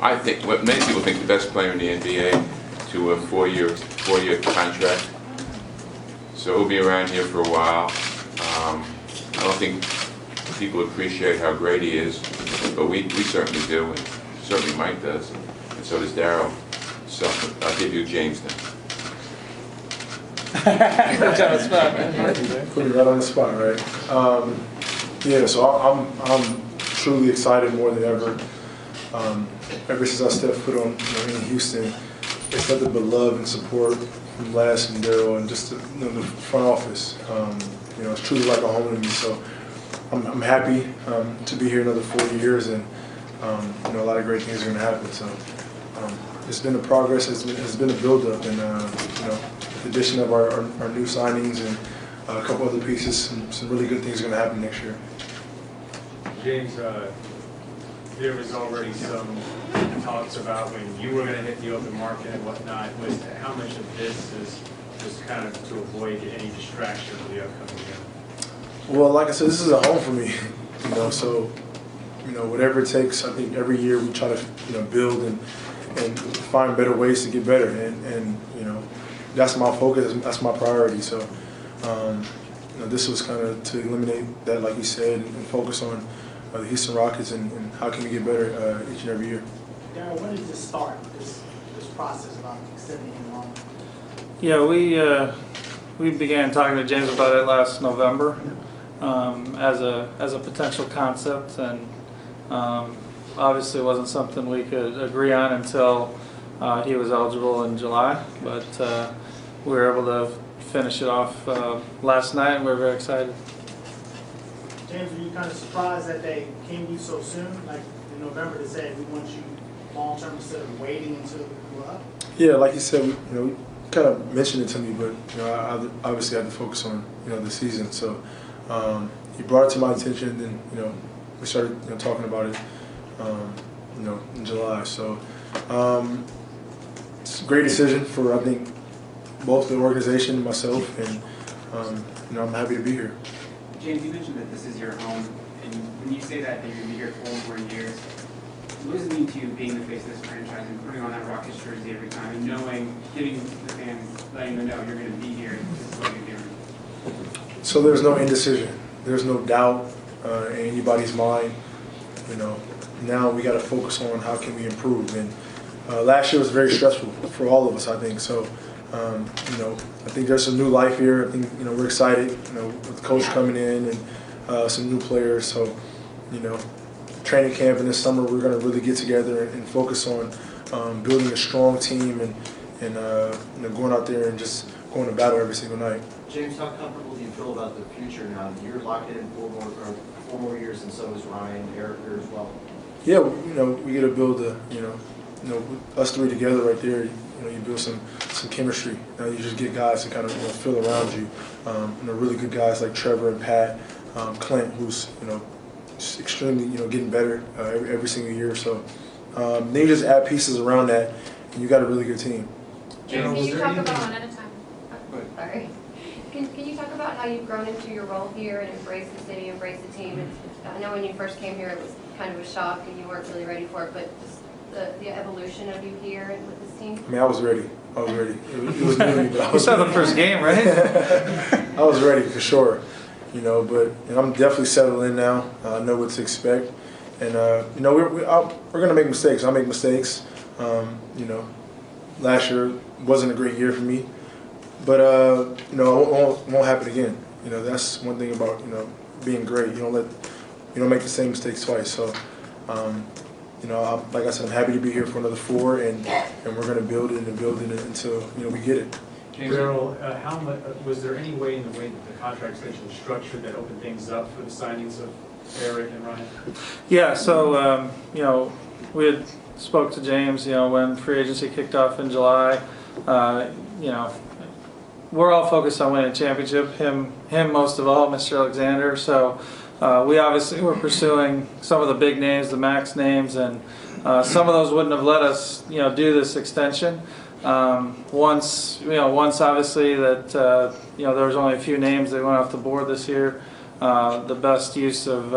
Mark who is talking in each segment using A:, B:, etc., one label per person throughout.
A: I think what many people think the best player in the NBA to a four-year contract. So he'll be around here for a while. I don't think people appreciate how great he is, but we certainly do, and certainly Mike does, and so does Darryl. So I'll give you James then.
B: Put me right on the spot, right? Yeah, so I'm truly excited more than ever. Ever since I stepped foot on in Houston, it's nothing but love and support from Les and Darryl and just the front office. It's truly like a home to me. So I'm happy to be here another 4 years, and a lot of great things are going to happen. So it's been a progress. It's been a build-up, and the addition of our new signings and a couple other pieces, some really good things are going to happen next year.
C: James, there was already some talks about when you were going to hit the open market and whatnot. How much of this is just kind of to avoid any distraction for the upcoming year?
B: Well, like I said, this is a home for me. So whatever it takes. I think every year we try to build and find better ways to get better, and that's my focus. That's my priority. So this was kind of to eliminate that, like you said, and focus on the Houston Rockets and how can we get better each and every year.
D: Darryl, when did this start, this process about extending him on?
E: Yeah, we began talking to James about it last November as a potential concept, and obviously it wasn't something we could agree on until he was eligible in July, but we were able to finish it off last night, and we're very excited.
D: James, were you kind of surprised that they came to you so soon, like in November, to say we want you long term instead of waiting until you grew up? Yeah,
B: like you said, you kind of mentioned it to me, but I obviously had to focus on the season. So he brought it to my attention, and then we started talking about it in July. So it's a great decision for I think both the organization and myself, and I'm happy to be here.
F: James, you mentioned that this is your home, and when you say that you're going to be here for 4 more years, what does it mean to you being the face of this franchise and putting on that Rockets jersey every time and knowing, giving the fans, letting them know you're going to be here, this is what you're doing?
B: So there's no indecision. There's no doubt in anybody's mind. Now we got to focus on how can we improve. And last year was very stressful for all of us, I think. So, I think there's some new life here. I think, we're excited, with the coach coming in and some new players. So, training camp in this summer, we're going to really get together and focus on building a strong team and going out there and just going to battle every single night.
G: James, how comfortable do you feel about the future now? You're locked in 4 more years, and so is Ryan, Eric here as well.
B: Yeah, we get to build us three together right there. You build some chemistry. You just get guys to kind of feel around you. Really good guys like Trevor and Pat, Clint, who's just extremely getting better every single year. So then you just add pieces around that, and you got a really good team.
H: Can you talk about one at a time? Oh, sorry. Can you talk about how you've grown into your role here and embraced the city, embraced the team? I know when you first came here, it was kind of a shock and you weren't really ready for it, but just the evolution of you here and with this team? I
B: mean, I was ready. It was new to me, but I was
E: ready. You saw the first game, right?
B: I was ready for sure. But I'm definitely settled in now. I know what to expect, and we're going to make mistakes. I make mistakes. Last year wasn't a great year for me, but it won't happen again. That's one thing about being great. You don't make the same mistakes twice. So. Like I said, I'm happy to be here for another 4, and we're going to build it until we get it.
C: Darryl, was there any way in the way that the contract extension was structured that opened things up for the signings of Eric and Ryan?
E: Yeah, so we had spoke to James, when free agency kicked off in July. We're all focused on winning a championship. Him most of all, Mr. Alexander. So. We obviously were pursuing some of the big names, the max names, and some of those wouldn't have let us, do this extension. Once obviously that there was only a few names that went off the board this year. The best use of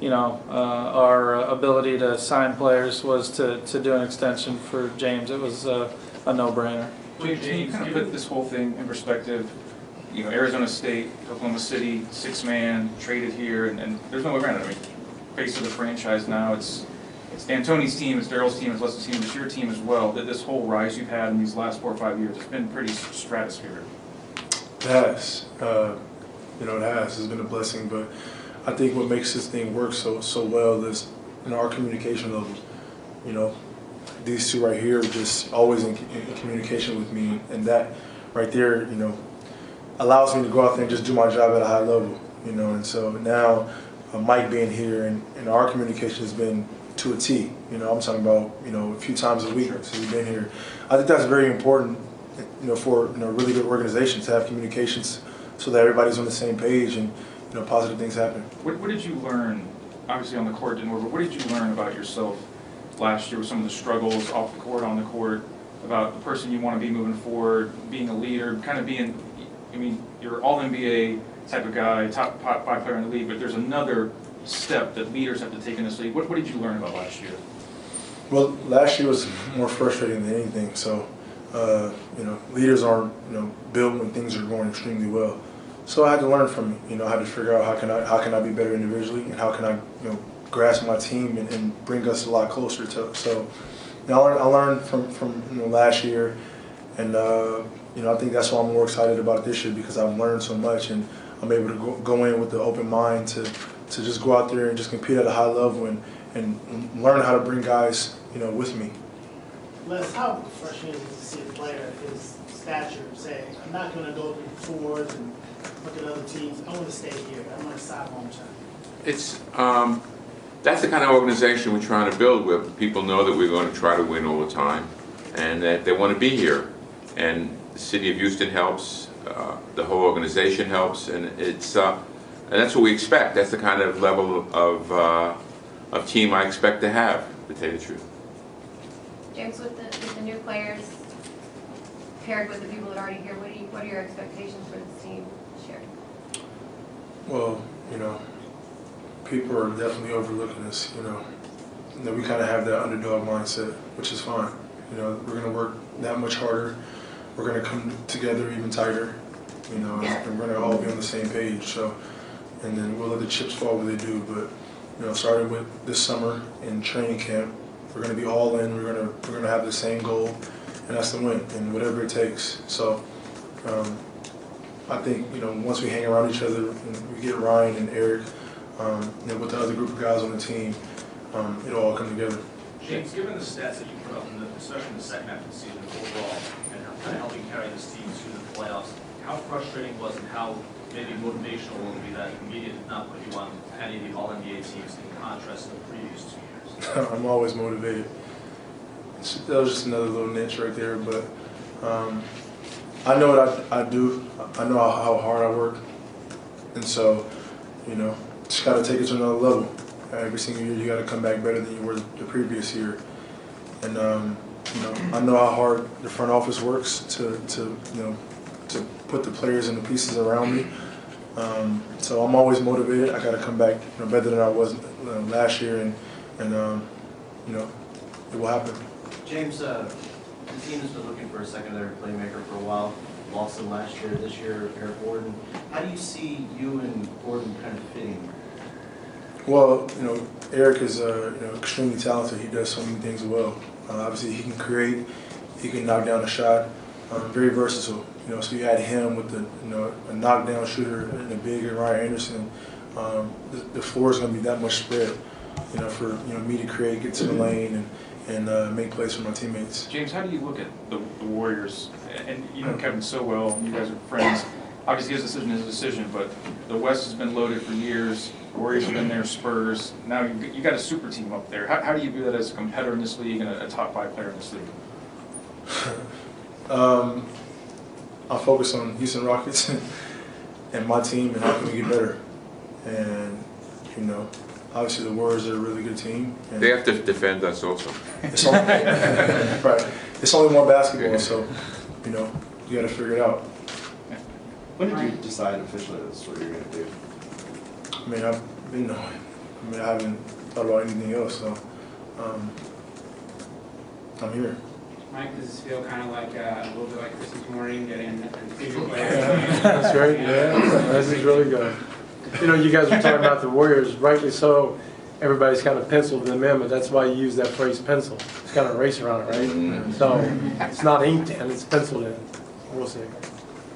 E: our ability to sign players was to do an extension for James. It was a no-brainer.
I: James, can you kind of put this whole thing in perspective? Arizona State, Oklahoma City, 6-man, traded here, and there's no way around it. I mean, face of the franchise now, it's D'Antoni's team, it's Daryl's team, it's Les's team, it's your team as well. That this whole rise you've had in these last 4 or 5 years, it's been pretty stratospheric.
B: It has. It has. It's been a blessing, but I think what makes this thing work so well is our communication levels. These two right here are just always in communication with me, and that right there, allows me to go out there and just do my job at a high level, and so now Mike being here and our communication has been to a T. I'm talking about, a few times a week since we've been here. I think that's very important, for a really good organization to have communications so that everybody's on the same page and, positive things happen.
I: What did you learn, obviously on the court didn't work, but what did you learn about yourself last year with some of the struggles off the court, on the court, about the person you want to be moving forward, being a leader, kind of being, you're all NBA type of guy, top 5 player in the league, but there's another step that leaders have to take in this league. What did you learn about last year?
B: Well, last year was more frustrating than anything. So, leaders aren't, built when things are going extremely well. So I had to learn from it. I had to figure out how can I be better individually, and how can I, grasp my team and bring us a lot closer to. So, I learned from last year, and I think that's why I'm more excited about this year, because I've learned so much, and I'm able to go in with the open mind to just go out there and just compete at a high level and learn how to bring guys, with me.
D: Les, how frustrating is it to see a player of his stature say, I'm not going to go through tours and look at other teams. I want to stay here. I want to sign long term.
A: It's that's the kind of organization we're trying to build, where people know that we're going to try to win all the time, and that they want to be here. And the city of Houston helps, the whole organization helps, and and that's what we expect. That's the kind of level of team I expect to have, to tell you the truth.
H: James, with the new players paired with the people that are already here, what are your expectations for this team this year?
B: Well, people are definitely overlooking us. We kind of have that underdog mindset, which is fine. We're going to work that much harder. We're going to come together even tighter, and we're going to all be on the same page. So, and then we'll let the chips fall where they do. But starting with this summer in training camp, we're going to be all in. We're going to have the same goal, and that's to win, and whatever it takes. So, I think once we hang around each other and we get Ryan and Eric, with the other group of guys on the team, it'll all come together.
J: James, given the stats that you put up, especially in the second half of the season overall, and kind of helping carry this team through the playoffs, how frustrating was it, how maybe motivational will it be that the media did not put you on any of the All-NBA teams in contrast to the previous 2 years?
B: I'm always motivated. That was just another little niche right there, but I know what I do. I know how hard I work, and so, just got to take it to another level. Every single year, you got to come back better than you were the previous year. And I know how hard the front office works to put the players and the pieces around me. So I'm always motivated. I got to come back better than I was last year, and it will happen.
G: James, the team has been looking for a secondary playmaker for a while. Lost him last year. This year, Eric Gordon. How do you see you and Gordon kind of fitting?
B: Well, Eric is extremely talented. He does so many things well. Obviously, he can create. He can knock down a shot. Very versatile. So you add him with a knockdown shooter and a big Ryan Anderson. The floor is going to be that much spread. For me to create, get to the lane, and make plays for my teammates.
I: James, how do you look at the Warriors? And you know Kevin so well. You guys are friends. Obviously, his decision is a decision, but the West has been loaded for years. Warriors have been there, Spurs. Now you got a super team up there. How do you view that as a competitor in this league and a top 5 player in this league?
B: I'll focus on Houston Rockets and my team and how can we get better. And obviously the Warriors are a really good team. And
A: They have to defend us also.
B: It's only, right. It's only more basketball, so you got to figure it out.
K: When did you decide officially that's what you're going to do?
B: I mean, I've been knowing. I mean, I haven't thought about anything else, so I'm here.
F: Mike, does this feel kind of like a little bit like Christmas morning, getting a senior player?
K: That's right, yeah, this is really good. You know, you guys were talking about the Warriors, rightly so. Everybody's kind of penciled them in, but that's why you use that phrase pencil. It's kind of erase around it, right? So it's not inked in, it's penciled in. We'll see.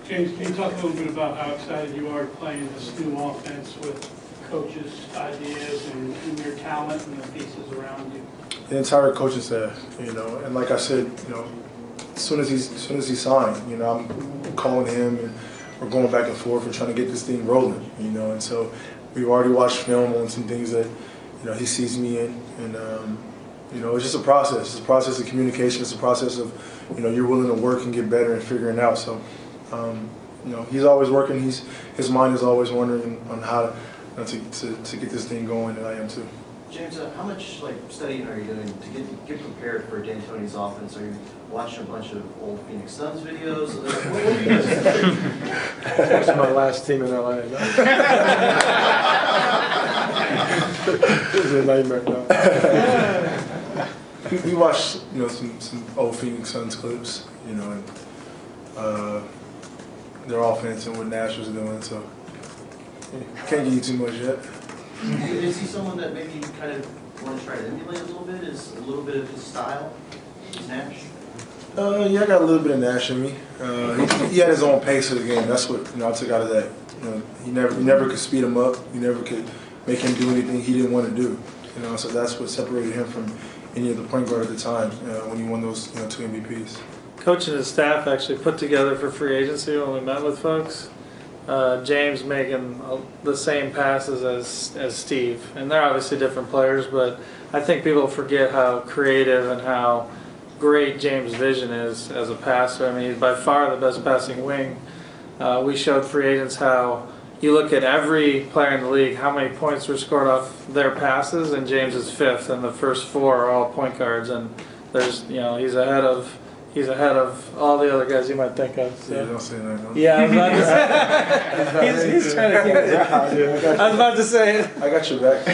L: James, can you talk a little bit about how excited you are to play in this new offense with coaches' ideas and your talent and the pieces around you?
B: The entire coaching staff, you know, and like I said, you know, as soon as he signed, you know, I'm calling him and we're going back and forth and trying to get this thing rolling, you know, and so we've already watched film on some things that, you know, he sees me in, and you know, it's just a process. It's a process of communication. It's a process of, you know, you're willing to work and get better and figuring it out. So, you know, he's always working. His mind is always wondering on how to get this thing going, and I am too.
G: James, how much studying are you doing to get prepared for D'Antoni's offense? Are you watching a bunch of old Phoenix Suns videos? What are you guys doing?
K: That's my last team in LA. It's a nightmare now.
B: We watched, you know, some old Phoenix Suns clips, you know, and their offense and what Nash was doing. So can't give you too much yet.
G: Is he someone that maybe you kind of want to try to emulate a little bit? Is a little bit of his style? Nash?
B: Yeah, I got a little bit of Nash in me. He had his own pace of the game. That's what, you know, I took out of that. You know, you never could speed him up. You never could make him do anything he didn't want to do. You know, so that's what separated him from any other point guard at the time when he won those, you know, 2 MVPs.
E: Coach and his staff actually put together for free agency when we met with folks. James making the same passes as Steve, and they're obviously different players, but I think people forget how creative and how great James' vision is as a passer. I mean, he's by far the best passing wing. We showed free agents how you look at every player in the league, how many points were scored off their passes, and James is 5th, and the first 4 are all point guards, and there's, you know, he's ahead of all the other guys you might think of. So.
B: Yeah, don't say that. Don't.
E: Yeah, I was about to say. he's trying to keep it. I was about to say it.
B: I got your back.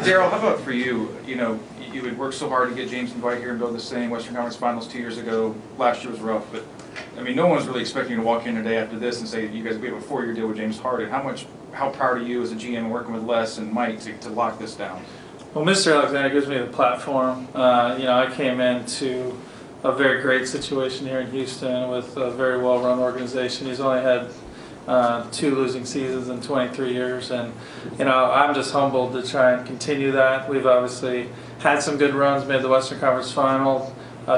I: Daryl, how about for you? You know, you had worked so hard to get James and Dwight here and build this thing. Western Conference Finals 2 years ago. Last year was rough, but I mean, no one's really expecting you to walk in today after this and say, you guys, we have a 4-year deal with James Harden. How proud are you as a GM working with Les and Mike to lock this down?
E: Well, Mr. Alexander gives me the platform. You know, I came into a very great situation here in Houston with a very well-run organization. He's only had 2 losing seasons in 23 years, and you know, I'm just humbled to try and continue that. We've obviously had some good runs, made the Western Conference Final.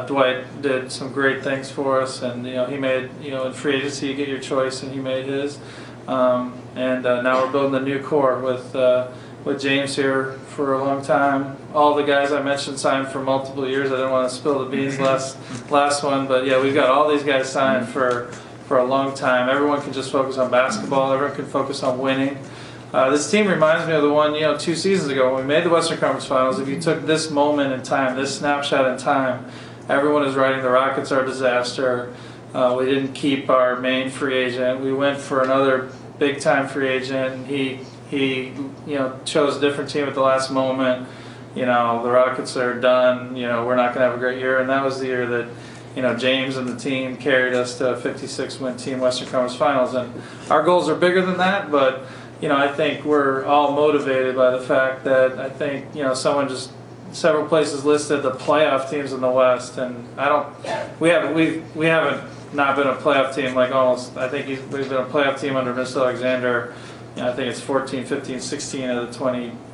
E: Dwight did some great things for us, and you know, he made, you know, in free agency you get your choice, and he made his. Now we're building a new core with James here for a long time. All the guys I mentioned signed for multiple years. I didn't want to spill the beans last one, but yeah, we've got all these guys signed for a long time. Everyone can just focus on basketball. Everyone can focus on winning. This team reminds me of the one, you know, 2 seasons ago when we made the Western Conference Finals. If you took this moment in time, this snapshot in time, everyone is writing the Rockets are a disaster. We didn't keep our main free agent. We went for another big-time free agent. He you know, chose a different team at the last moment. You know, the Rockets are done. You know, we're not going to have a great year. And that was the year that, you know, James and the team carried us to a 56-win team Western Conference Finals. And our goals are bigger than that, but, you know, I think we're all motivated by the fact that I think, you know, several places listed the playoff teams in the West, and we haven't not been a playoff team like almost, I think we've been a playoff team under Mr. Alexander. You know, I think it's 14, 15, 16 of the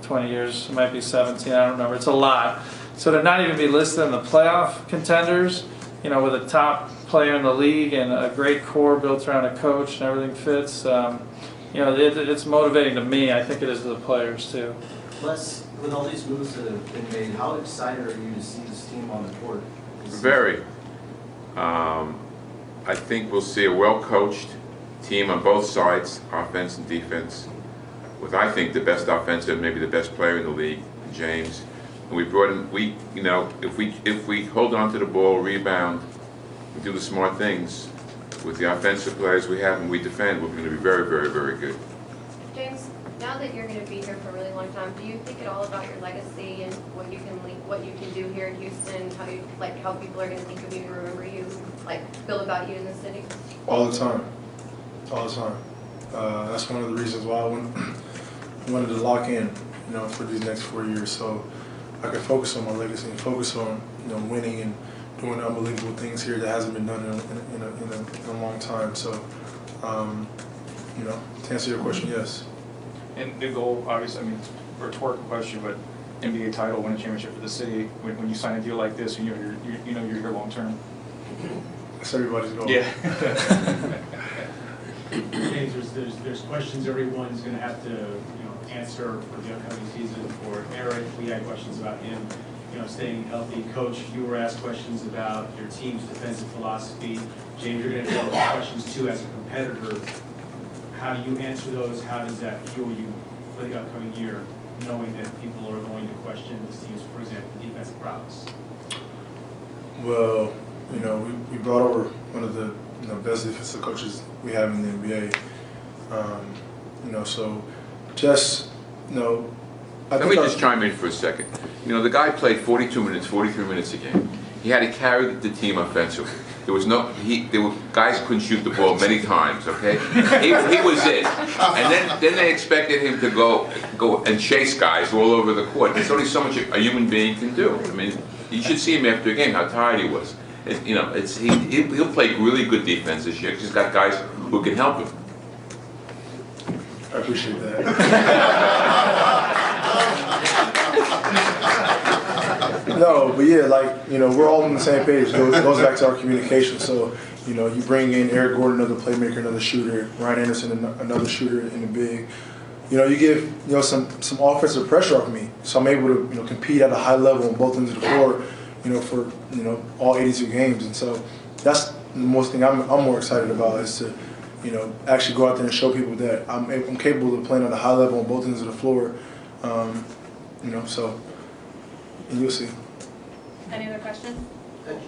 E: 20 years. It might be 17, I don't remember. It's a lot. So to not even be listed in the playoff contenders, you know, with a top player in the league and a great core built around a coach and everything fits, you know, it's motivating to me. I think it is to the players too.
G: Les, with all these moves that have been made, how excited are you to see this team on the court?
A: Very. I think we'll see a well-coached team on both sides, offense and defense, with I think the best offensive, maybe the best player in the league, James. And we brought him. You know, if we hold on to the ball, rebound, we do the smart things with the offensive players we have, and we defend, we're going to be very, very, very good.
H: James, now that you're going to be here for a really long time, do you think at all about your legacy and what you can do here in Houston? How you how people are going to think of you and remember you, feel about you in the city?
B: All the time, all the time. That's one of the reasons why I wanted to lock in, for these next 4 years, so I could focus on my legacy and focus on, winning and doing unbelievable things here that hasn't been done in a long time. So, to answer your question, yes.
I: And the goal, obviously, I mean, it's a rhetorical question, but NBA title, win a championship for the city. When you sign a deal like this, you're here long term.
B: That's everybody's goal.
I: Yeah.
C: James, there's questions everyone's going to have to answer for the upcoming season. For Eric, we had questions about him, staying healthy. Coach, you were asked questions about your team's defensive philosophy. James, you're going to get those questions too as a competitor. How do you answer those? How does that fuel you for the upcoming year, knowing that people are going to question this team's, for example, defensive prowess?
B: Well, we brought over one of the best defensive coaches we have in the NBA. So just,
A: Let me just chime in for a second. The guy played 42 minutes, 43 minutes a game. He had to carry the team offensively. There were guys who couldn't shoot the ball many times, okay? He was it. And then they expected him to go and chase guys all over the court. There's only so much a human being can do. I mean, you should see him after a game, how tired he was. He'll play really good defense this year because he's got guys who can help him.
B: I appreciate that. No, but yeah, we're all on the same page. It goes back to our communication. So, you bring in Eric Gordon, another playmaker, another shooter, Ryan Anderson, another shooter in the big. You give some offensive pressure off me, so I'm able to compete at a high level on both ends of the floor. For all 82 games, and so that's the most thing I'm more excited about is to actually go out there and show people that I'm capable of playing at a high level on both ends of the floor. So and you'll see.
H: Any other questions?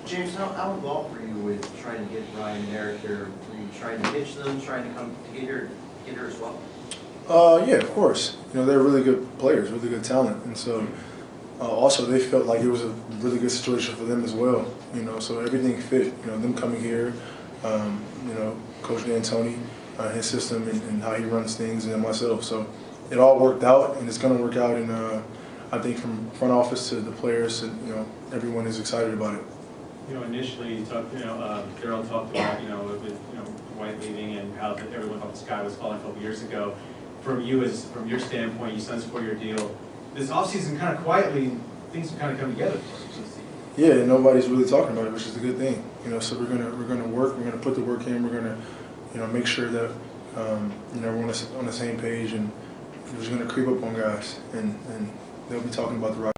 G: James, how involved were you with trying to get Ryan and Eric here? Were you trying to pitch them, trying to come to get here as well?
B: Yeah, of course. They're really good players, really good talent, and so. Also, they felt like it was a really good situation for them as well. So everything fit. Them coming here, Coach D'Antoni, his system and how he runs things, and then myself. So it all worked out, and it's going to work out. And I think from front office to the players, and everyone is excited about it.
C: Initially, you talked, Darryl talked about, with White leaving and how everyone thought the sky was falling a couple years ago. From your standpoint, you signed a 4-year deal. This offseason, kind of quietly, things have kind of come together.
B: Yeah, and nobody's really talking about it, which is a good thing. So we're gonna work. We're gonna put the work in. We're gonna, make sure that everyone's on the same page, and we're just gonna creep up on guys, and they'll be talking about the right.